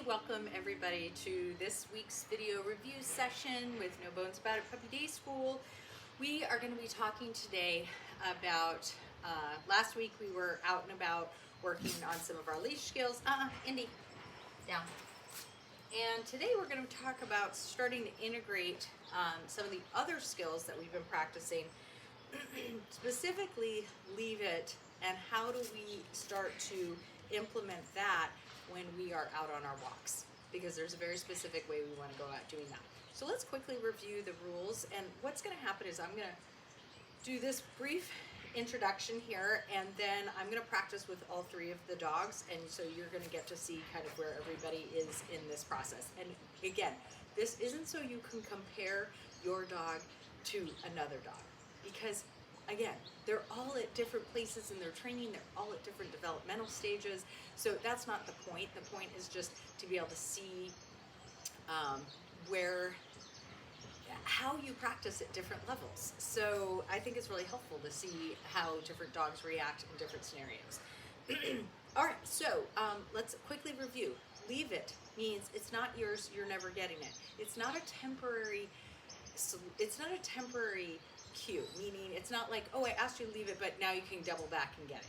welcome everybody to this week's video review session with No Bones About It Puppy Day School. We are going to be talking today about, last week we were out and about working on some of our leash skills. Indy, down. And today we're going to talk about starting to integrate some of the other skills that we've been practicing, specifically Leave It, and how do we start to implement that when we are out on our walks, because there's a very specific way we want to go about doing that. So let's quickly review the rules, and what's going to happen is I'm going to do this brief introduction here, and then I'm going to practice with all three of the dogs, and so you're going to get to see kind of where everybody is in this process. And again, this isn't so you can compare your dog to another dog, because again, they're all at different places in their training, they're all at different developmental stages, so that's not the point. The point is just to be able to see how you practice at different levels. So I think it's really helpful to see how different dogs react in different scenarios. All right, so let's quickly review. Leave It means it's not yours, you're never getting it. It's not a temporary cue, meaning it's not like, oh, I asked you to leave it, but now you can double back and get it.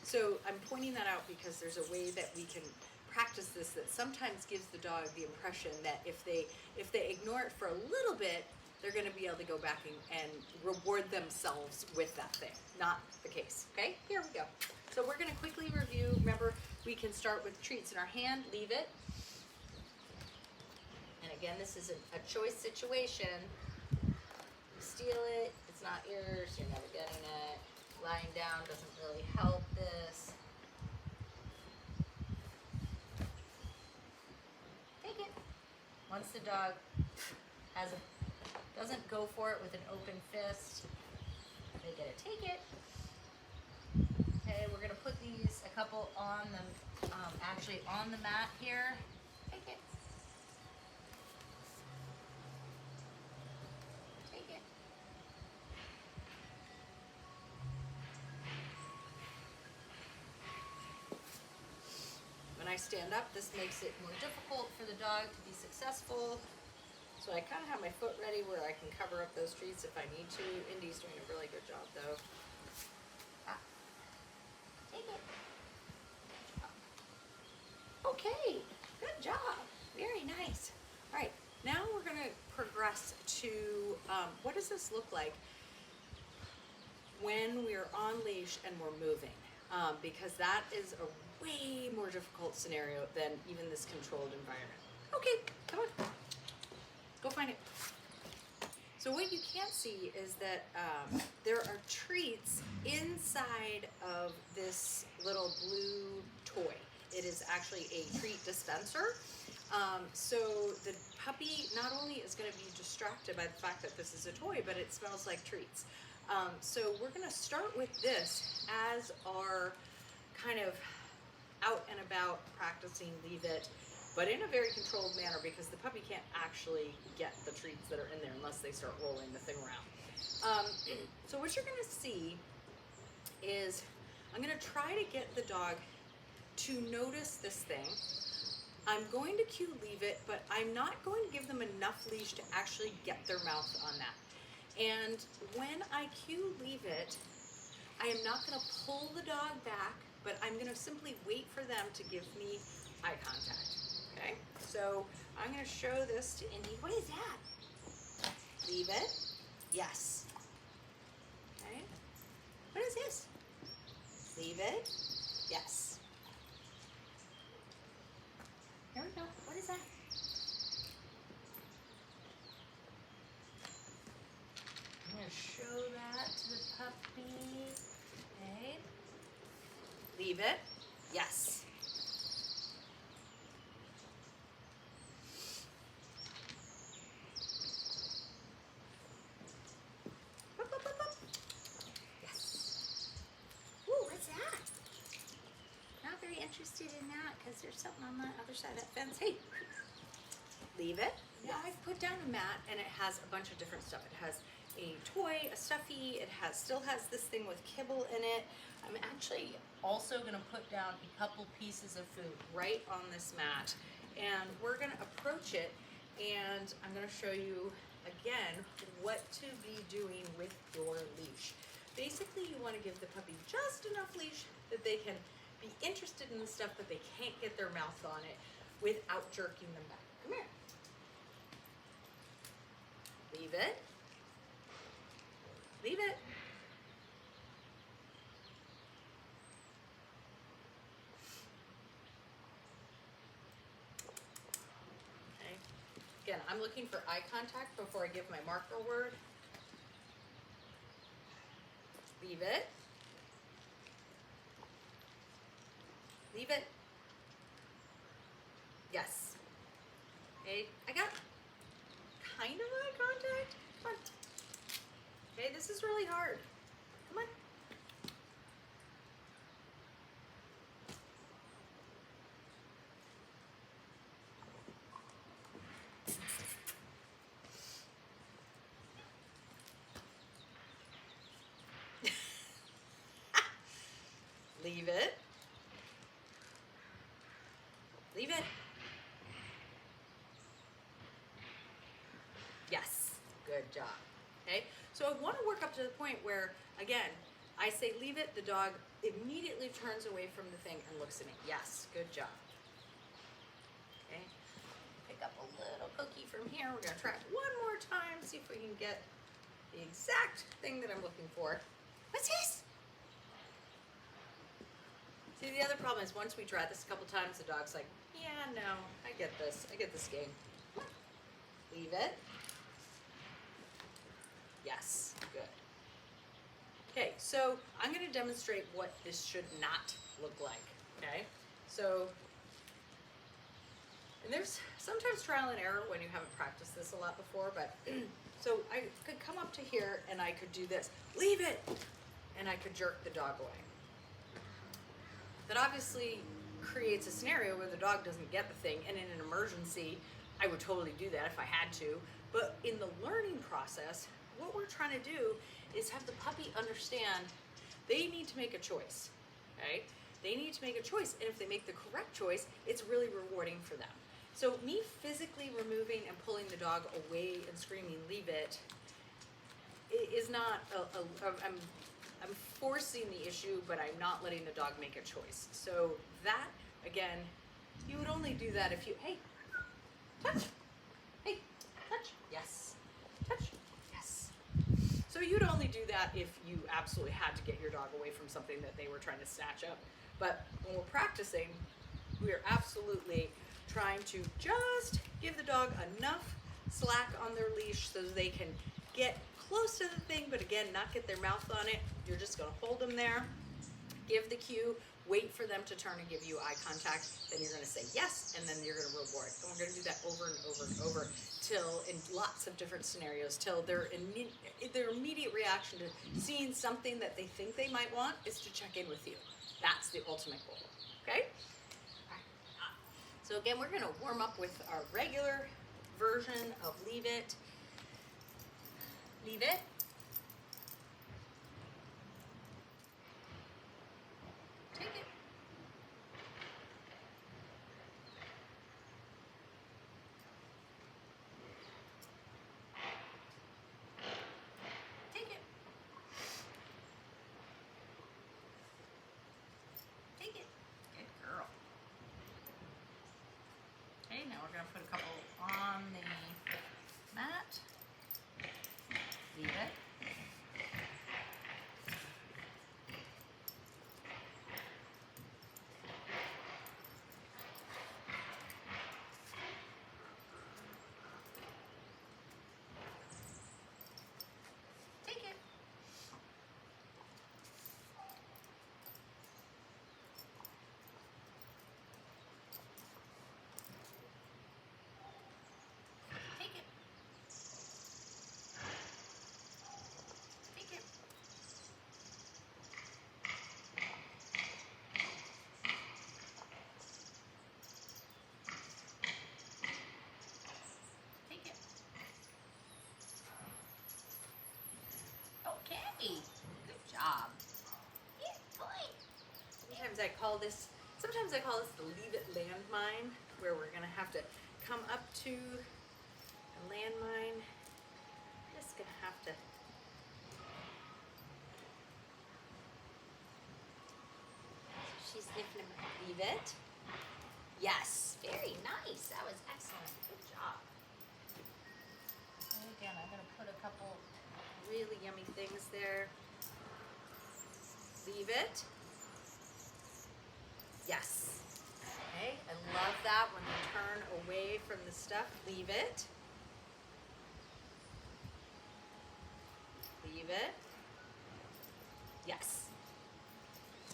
So I'm pointing that out because there's a way that we can practice this that sometimes gives the dog the impression that if they ignore it for a little bit, they're going to be able to go back and reward themselves with that thing. Not the case. Okay, here we go. So we're going to quickly review. Remember, we can start with treats in our hand. Leave it. And again, this is a choice situation. Steal it, it's not yours, you're never getting it. Lying down doesn't really help this. Take it. Once the dog doesn't go for it with an open fist, they get to take it. Okay, we're gonna put these, a couple on the, actually on the mat here. Take it. Take it. When I stand up, this makes it more difficult for the dog to be successful. So I kind of have my foot ready where I can cover up those treats if I need to. Indy's doing a really good job though. Take it. Okay, good job. Very nice. All right, now we're going to progress to what does this look like when we're on leash and we're moving, because that is a way more difficult scenario than even this controlled environment. Okay, come on, go find it. So what you can't see is that there are treats inside of this little blue toy. It is actually a treat dispenser. So the puppy not only is going to be distracted by the fact that this is a toy, but it smells like treats. So we're going to start with this as our kind of out and about practicing Leave It, but in a very controlled manner, because the puppy can't actually get the treats that are in there unless they start rolling the thing around. So what you're going to see is I'm going to try to get the dog to notice this thing. I'm going to cue Leave It, but I'm not going to give them enough leash to actually get their mouth on that. And when I cue Leave It, I am not going to pull the dog back, but I'm going to simply wait for them to give me eye contact. Okay, so I'm going to show this to Indy. What is that? Leave it. Yes. Okay. What is this? Leave it. Yes. Here we go. What is that? I'm going to show that to the puppy. Okay. Leave it. Yes. Yes. Ooh, what's that? Not very interested in that because there's something on the other side of that fence. Hey, Leave It. Now I've put down a mat and it has a bunch of different stuff. It has a toy, a stuffy, it still has this thing with kibble in it. I'm actually also going to put down a couple pieces of food right on this mat, and we're gonna approach it, and I'm gonna show you again what to be doing with your leash. Basically, you wanna give the puppy just enough leash that they can be interested in the stuff, but they can't get their mouth on it without jerking them back. Come here. Leave it. Leave it. Okay. Again, I'm looking for eye contact before I give my marker word. Leave it. Leave it. Yes. Okay, I got kind of eye contact. Come on. Okay, this is really hard. Come on. Leave it. Leave it. Yes, good job. Okay, so I want to work up to the point where, again, I say leave it, the dog immediately turns away from the thing and looks at me. Yes, good job. Okay, pick up a little cookie from here. We're going to try it one more time, see if we can get the exact thing that I'm looking for. What's this? See, the other problem is once we try this a couple times, the dog's like, yeah, no, I get this game. Leave it. Yes, good. Okay, so I'm going to demonstrate what this should not look like, okay? So, and there's sometimes trial and error when you haven't practiced this a lot before, but so I could come up to here and I could do this, leave it, and I could jerk the dog away. That obviously creates a scenario where the dog doesn't get the thing, and in an emergency, I would totally do that if I had to. But in the learning process, what we're trying to do is have the puppy understand they need to make a choice, okay? They need to make a choice, and if they make the correct choice, it's really rewarding for them. So me physically removing and pulling the dog away and screaming, leave it, is not, I'm forcing the issue, but I'm not letting the dog make a choice. So that, again, you would only do that if you, hey, touch, hey, touch, yes, touch, yes. So you'd only do that if you absolutely had to get your dog away from something that they were trying to snatch up. But when we're practicing, we are absolutely trying to just give the dog enough slack on their leash so that they can get close to the thing, but again, not get their mouth on it. You're just gonna hold them there, give the cue, wait for them to turn and give you eye contact, then you're gonna say yes, and then you're gonna reward. And we're gonna do that over and over and over till, in lots of different scenarios, till their immediate reaction to seeing something that they think they might want is to check in with you. That's the ultimate goal, okay? So again, we're gonna warm up with our regular version of leave it. Leave it. Take it. Take it. Take it. Good girl. Okay, now we're going to put a couple on the mat. Leave it. Take it. Take it. Take it. Take it. Okay. Good job. Yeah, boy. Sometimes I call this the leave it landmine. where we're gonna have to come up to a landmine. Just gonna have to. She's sniffing him. Leave it. Yes, very nice. That was excellent. Good job. And again, I'm gonna put a couple really yummy things there. Leave it. Yes. Okay, I love that when you turn away from the stuff. Leave it. Leave it. Yes.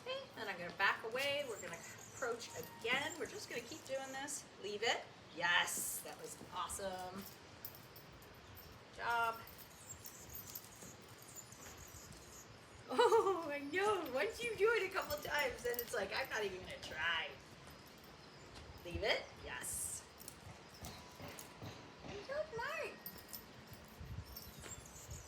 Okay, then I'm going to back away. We're going to approach again. We're just going to keep doing this. Leave it. Yes, that was awesome. Good job. Oh, I know. Once you do it a couple times, then it's like, I'm not even going to try. Leave it. Yes. You're so smart.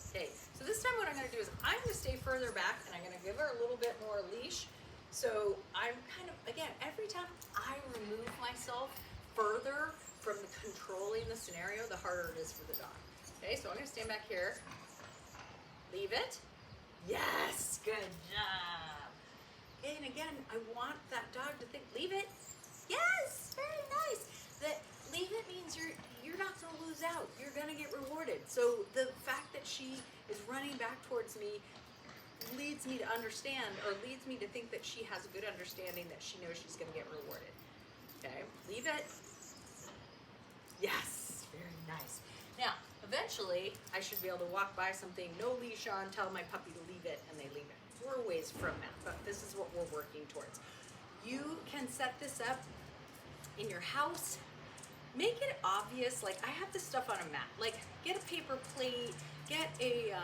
Okay, so this time what I'm going to do is I'm going to stay further back and I'm going to give her a little bit more leash. So I'm kind of, again, every time I remove myself further from the controlling the scenario, the harder it is for the dog. Okay, so I'm going to stand back here. Leave it. Yes, good job. And again, I want that dog to think, leave it. Yes, very nice. That leave it means you're not going to lose out. You're going to get rewarded. So the fact that she is running back towards me leads me to understand, or leads me to think that she has a good understanding that she knows she's going to get rewarded. Okay, leave it. Yes, very nice. Now, eventually, I should be able to walk by something, no leash on, tell my puppy to leave it, and they leave it. We're a ways from that, but this is what we're working towards. You can set this up in your house. Make it obvious. Like, I have this stuff on a mat. Like, get a paper plate, get a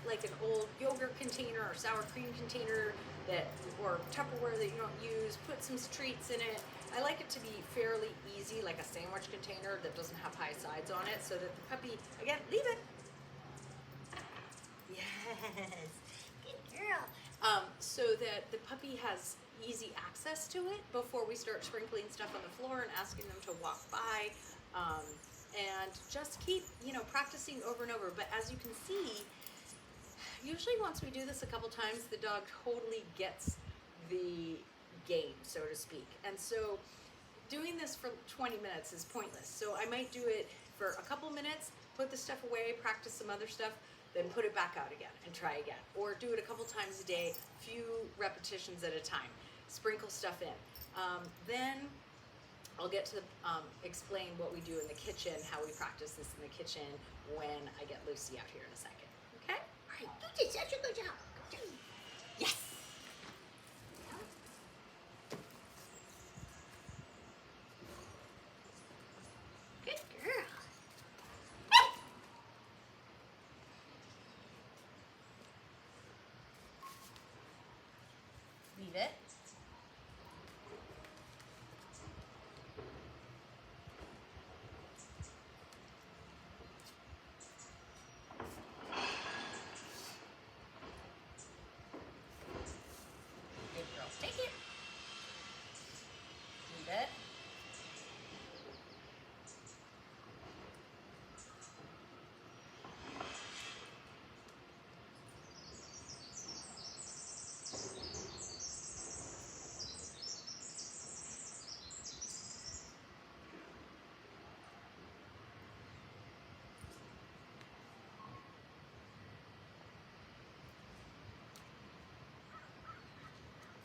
like an old yogurt container or sour cream container that, or Tupperware that you don't use. Put some treats in it. I like it to be fairly easy, like a sandwich container that doesn't have high sides on it, so that the puppy, again, leave it. Yes, good girl. So that the puppy has easy access to it before we start sprinkling stuff on the floor and asking them to walk by, and just keep, practicing over and over. But as you can see, usually once we do this a couple times, the dog totally gets the game, so to speak. And so doing this for 20 minutes is pointless. So I might do it for a couple minutes, put the stuff away, practice some other stuff, then put it back out again and try again. Or do it a couple times a day, few repetitions at a time. Sprinkle stuff in. Then I'll get to explain what we do in the kitchen, how we practice this in the kitchen when I get Lucy out here in a second. Okay? All right, you did such a good job. Yes. Good girl. Leave it. Good girl. Take it. Leave it.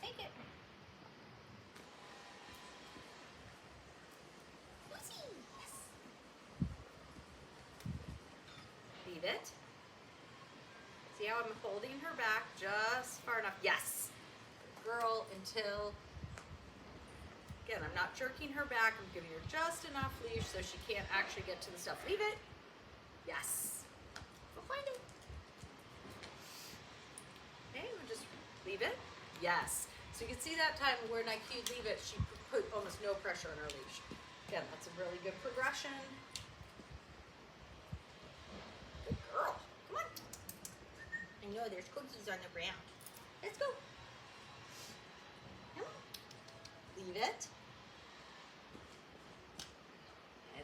Take it. Lucy. Yes. Leave it. See how I'm holding her back just far enough? Yes. Girl, until, again, I'm not jerking her back. I'm giving her just enough leash so she can't actually get to the stuff. Leave it. Yes. Go find it. Okay, we'll just leave it. Yes. So you can see that time when I cued leave it, she put almost no pressure on her leash. Again, that's a really good progression. Good girl. Come on. I know there's cookies on the ground. Let's go. Come on. Leave it.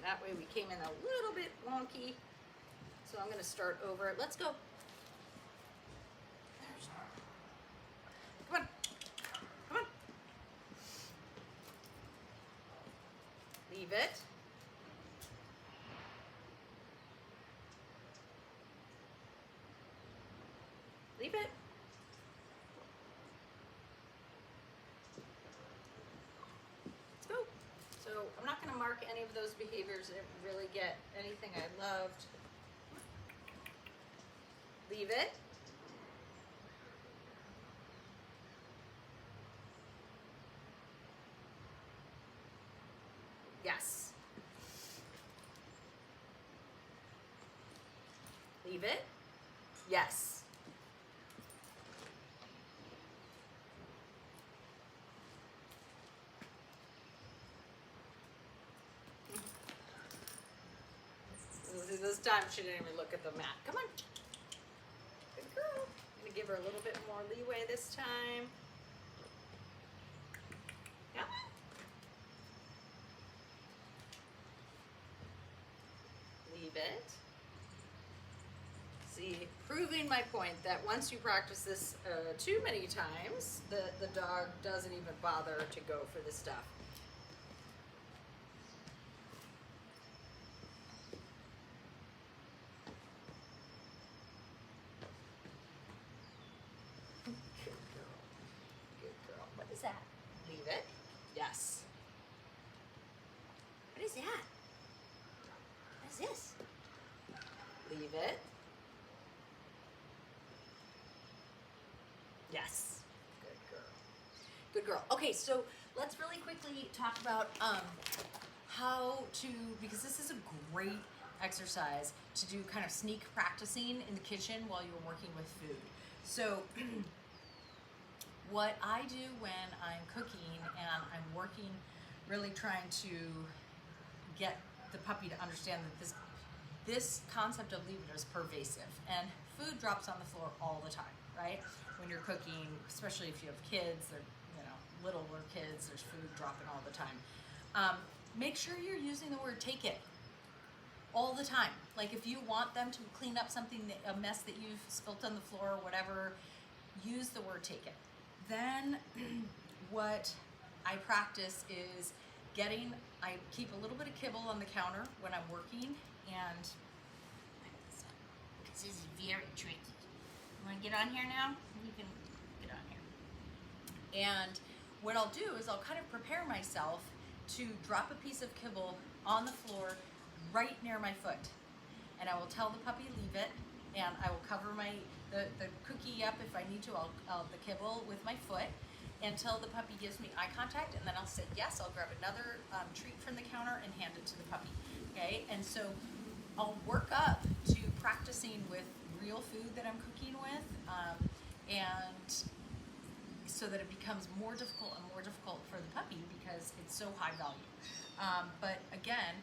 that way we came in a little bit wonky. So I'm gonna start over. Let's go. Come on. Come on. Leave it. Leave it. Let's go. So I'm not gonna mark any of those behaviors. I didn't really get anything I loved. Leave it. Yes. Leave it. Yes. This time she didn't even look at the mat. Come on. Good girl. I'm gonna give her a little bit more leeway this time. Come on. Leave it. See, proving my point that once you practice this too many times, the dog doesn't even bother to go for the stuff. Good girl. Good girl. What is that? Leave it. Yes. What is that? What is this? Leave it. Yes. Good girl. Good girl. Okay, so let's really quickly talk about how to, because this is a great exercise to do kind of sneak practicing in the kitchen while you're working with food. So what I do when I'm cooking and I'm working, really trying to get the puppy to understand that this concept of leave it is pervasive, and food drops on the floor all the time, right? When you're cooking, especially if you have kids, they're, littler kids, there's food dropping all the time. Make sure you're using the word take it all the time. Like if you want them to clean up something, a mess that you've spilt on the floor or whatever, use the word take it. Then what I practice is I keep a little bit of kibble on the counter when I'm working, and this is very tricky. You want to get on here now? You can get on here. And what I'll do is I'll kind of prepare myself to drop a piece of kibble on the floor right near my foot. And I will tell the puppy leave it, and I will cover the cookie up if I need to, the kibble with my foot until the puppy gives me eye contact, and then I'll say yes, I'll grab another treat from the counter and hand it to the puppy, okay? And so I'll work up to practicing with real food that I'm cooking with, and so that it becomes more difficult and more difficult for the puppy because it's so high value. But again,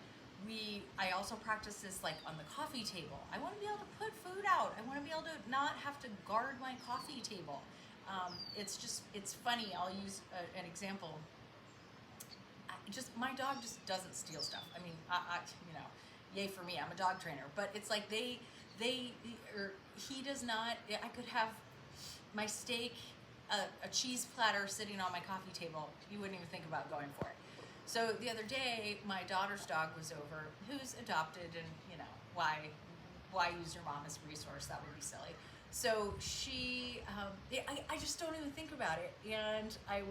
I also practice this like on the coffee table. I want to be able to put food out. I want to be able to not have to guard my coffee table. It's funny. I'll use an example. My dog just doesn't steal stuff. I mean, yay for me. I'm a dog trainer, but it's like he does not. I could have my steak, a cheese platter sitting on my coffee table. You wouldn't even think about going for it. So the other day, my daughter's dog was over, who's adopted, and why use your mom as a resource? That would be silly. So she, I just don't even think about it. And I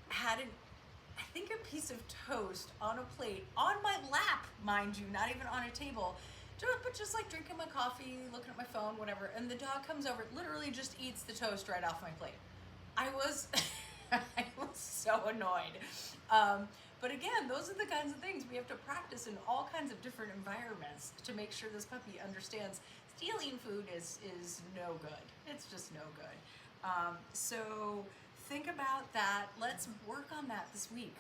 had a piece of toast on a plate on my lap, mind you, not even on a table, but just like drinking my coffee, looking at my phone, whatever. And the dog comes over, literally just eats the toast right off my plate. I was so annoyed. But again, those are the kinds of things we have to practice in all kinds of different environments to make sure this puppy understands stealing food is no good. It's just no good. So think about that. Let's work on that this week,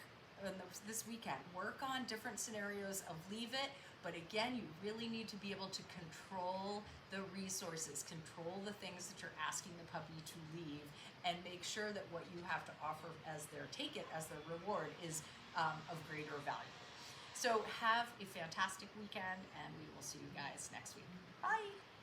this weekend. Work on different scenarios of leave it. But again, you really need to be able to control the resources, control the things that you're asking the puppy to leave, and make sure that what you have to offer as their take it, as their reward, is of greater value. So have a fantastic weekend, and we will see you guys next week. Bye.